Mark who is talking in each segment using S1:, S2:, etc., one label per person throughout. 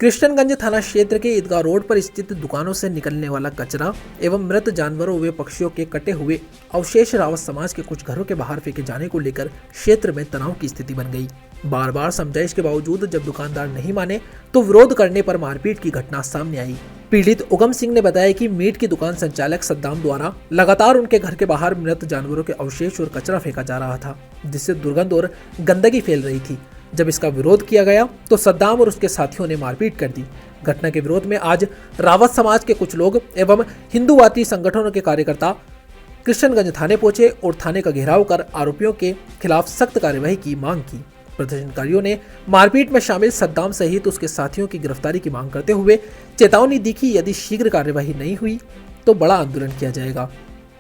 S1: कृष्णगंज थाना क्षेत्र के ईदगाह रोड पर स्थित दुकानों से निकलने वाला कचरा एवं मृत जानवरों व पक्षियों के कटे हुए अवशेष रावत समाज के कुछ घरों के बाहर फेंके जाने को लेकर क्षेत्र में तनाव की स्थिति बन गई। बार बार समझाइश के बावजूद जब दुकानदार नहीं माने तो विरोध करने पर मारपीट की घटना सामने आई। पीड़ित उगम सिंह ने बताया कि मीट की दुकान संचालक सद्दाम द्वारा लगातार उनके घर के बाहर मृत जानवरों के अवशेष और कचरा फेंका जा रहा था, जिससे दुर्गंध और गंदगी फैल रही थी। जब इसका विरोध किया गया तो सद्दाम और उसके साथियों ने मारपीट कर दी। घटना के विरोध में आज रावत समाज के कुछ लोग एवं हिंदूवादी संगठनों के कार्यकर्ता कृष्णगंज थाने पहुंचे और थाने का घेराव कर आरोपियों के खिलाफ सख्त कार्यवाही की मांग की। प्रदर्शनकारियों ने मारपीट में शामिल सद्दाम सहित उसके साथियों की गिरफ्तारी की मांग करते हुए चेतावनी दी कि यदि शीघ्र कार्यवाही नहीं हुई तो बड़ा आंदोलन किया जाएगा।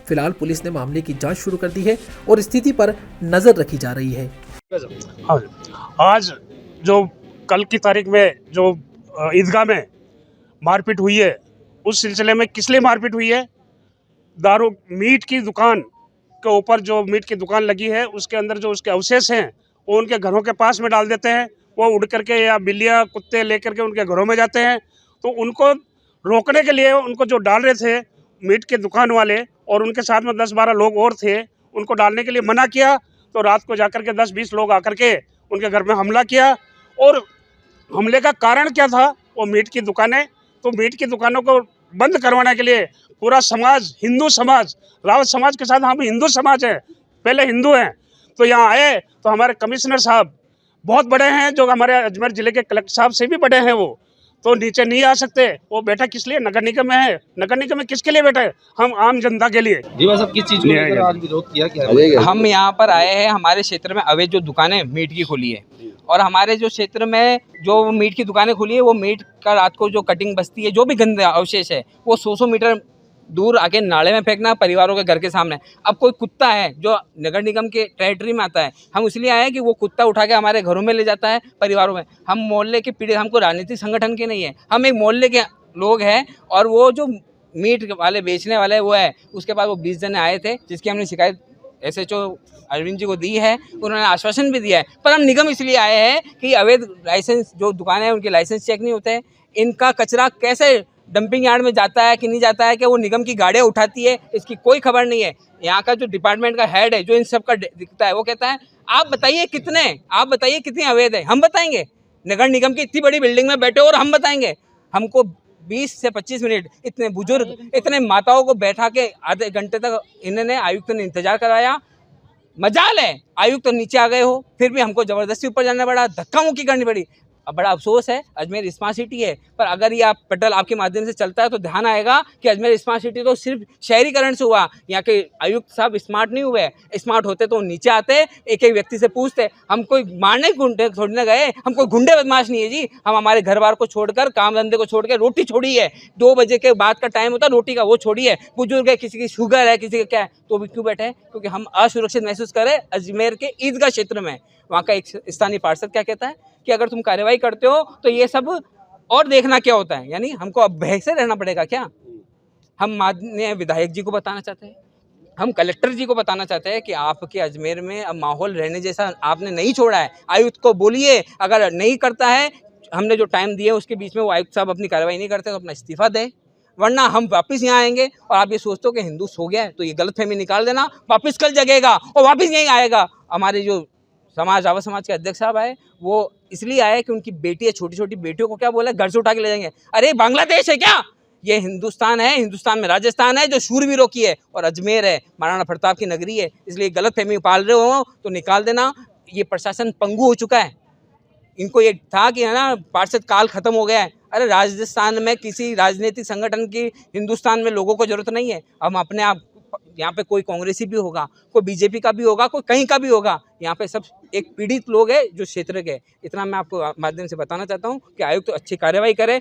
S1: फिलहाल पुलिस ने मामले की जांच शुरू कर दी है और स्थिति पर नजर रखी जा रही है।
S2: हाँ, आज जो कल की तारीख में जो ईदगाह में मारपीट हुई है, उस सिलसिले में किस लिए मारपीट हुई है? दारू मीट की दुकान के ऊपर जो मीट की दुकान लगी है उसके अंदर जो उसके अवशेष हैं वो उनके घरों के पास में डाल देते हैं। वो उड़ करके या बिल्लियाँ कुत्ते लेकर के उनके घरों में जाते हैं। तो उनको रोकने के लिए उनको जो डाल रहे थे मीट के दुकान वाले और उनके साथ में 10-12 लोग और थे, उनको डालने के लिए मना किया। तो रात को जाकर के 10-20 लोग आकर के उनके घर में हमला किया। और हमले का कारण क्या था? वो मीट की दुकानें। तो मीट की दुकानों को बंद करवाने के लिए पूरा समाज, हिंदू समाज, रावत समाज के साथ हम हिंदू समाज हैं, पहले हिंदू हैं, तो यहाँ आए। तो हमारे कमिश्नर साहब बहुत बड़े हैं, जो हमारे अजमेर जिले के कलेक्टर साहब से भी बड़े हैं, वो तो नीचे नहीं आ सकते। वो बैठा किस लिए? नगर निगम में है। नगर निगम में किसके लिए बैठे? हम आम जनता के लिए।
S3: जी बस, अब किस चीज को लेकर आज विरोध किया क्या?
S4: हम यहाँ पर आए हैं, हमारे क्षेत्र में अवैध जो दुकानें मीट की खुली है और हमारे जो क्षेत्र में जो मीट की दुकानें खुली है वो मीट का रात को जो कटिंग बचती है, जो भी गंदे अवशेष है वो 100 मीटर दूर आके नाले में फेंकना परिवारों के घर के सामने। अब कोई कुत्ता है जो नगर निगम के टेरिटरी में आता है, हम इसलिए आए हैं कि वो कुत्ता उठा के हमारे घरों में ले जाता है परिवारों में। हम मोहल्ले के पीड़ित, हमको राजनीतिक संगठन के नहीं है, हम एक मोहल्ले के लोग हैं। और वो जो मीट वाले बेचने वाले वो है, उसके बाद वो 20 जने आए थे जिसकी हमने शिकायत SHO अरविंद जी को दी है। उन्होंने आश्वासन भी दिया है, पर हम निगम इसलिए आए हैं कि अवैध लाइसेंस जो दुकानें हैं उनके लाइसेंस चेक नहीं होते, इनका कचरा कैसे डंपिंग यार्ड में जाता है कि नहीं जाता है, कि वो निगम की गाड़ियाँ उठाती है, इसकी कोई खबर नहीं है। यहाँ का जो डिपार्टमेंट का हेड है जो इन सब का दिखता है, वो कहता है आप बताइए कितने अवैध है, हम बताएंगे। नगर निगम की इतनी बड़ी बिल्डिंग में बैठे और हम बताएंगे। हमको 20 से 25 मिनट इतने बुजुर्ग, इतने माताओं को बैठा के आधे घंटे तक इन्होंने आयुक्त ने इंतजार कराया। मजाल है आयुक्त तो नीचे आ गए हो, फिर भी हमको जबरदस्ती ऊपर जाना पड़ा, धक्का मुक्की करनी पड़ी। अब बड़ा अफसोस है, अजमेर स्मार्ट सिटी है, पर अगर ये आप पेट्रोल आपके माध्यम से चलता है तो ध्यान आएगा कि अजमेर स्मार्ट सिटी तो सिर्फ शहरीकरण से हुआ। यहाँ के आयुक्त साहब स्मार्ट नहीं हुए। स्मार्ट होते तो नीचे आते, एक एक व्यक्ति से पूछते। हम कोई मारने गुंडे छोड़ने गए, हम कोई गुंडे बदमाश नहीं है जी। हम हमारे घर बार को छोड़कर, काम धंधे को छोड़ के रोटी छोड़ी है। 2 बजे के बाद का टाइम होता है रोटी का, वो छोड़ी है। बुजुर्ग है, किसी की शुगर है, किसी का क्या है, तो भी क्यों बैठे हैं? क्योंकि हम असुरक्षित महसूस करें अजमेर के ईदगाह क्षेत्र में। वहाँ का एक स्थानीय पार्षद क्या कहता है कि अगर तुम कार्रवाई करते हो तो ये सब और देखना क्या होता है, यानी हमको अब भय से रहना पड़ेगा क्या? हम माननीय विधायक जी को बताना चाहते हैं, हम कलेक्टर जी को बताना चाहते हैं कि आपके अजमेर में अब माहौल रहने जैसा आपने नहीं छोड़ा है। आयुक्त को बोलिए, अगर नहीं करता है, हमने जो टाइम दिया उसके बीच में वो आयुक्त साहब अपनी कार्रवाई नहीं करते तो अपना इस्तीफा दे, वरना हम वापस यहाँ आएंगे। और आप ये सोचते हो कि हिंदू सो गया है तो ये गलतफहमी निकाल देना, वापस कल जगेगा और वापस यहीं आएगा। हमारे जो रावत समाज के अध्यक्ष साहब आए, वो इसलिए आए कि उनकी बेटी है, छोटी छोटी बेटियों को क्या बोला, घर से उठा के ले जाएंगे। अरे बांग्लादेश है क्या? ये हिंदुस्तान है, हिंदुस्तान में राजस्थान है जो शूरवीरों की है और अजमेर है महाराणा प्रताप की नगरी है। इसलिए गलतफहमी पाल रहे हो तो निकाल देना। ये प्रशासन पंगु हो चुका है। इनको ये था कि है ना पार्षद काल खत्म हो गया है। अरे राजस्थान में किसी राजनीतिक संगठन की, हिंदुस्तान में लोगों को जरूरत नहीं है। हम अपने आप, यहाँ पे कोई कांग्रेसी भी होगा, कोई बीजेपी का भी होगा, कोई कहीं का भी होगा, यहाँ पे सब एक पीड़ित लोग हैं जो क्षेत्र के। इतना मैं आपको माध्यम से बताना चाहता हूँ कि आयुक्त तो अच्छी कार्रवाई करे।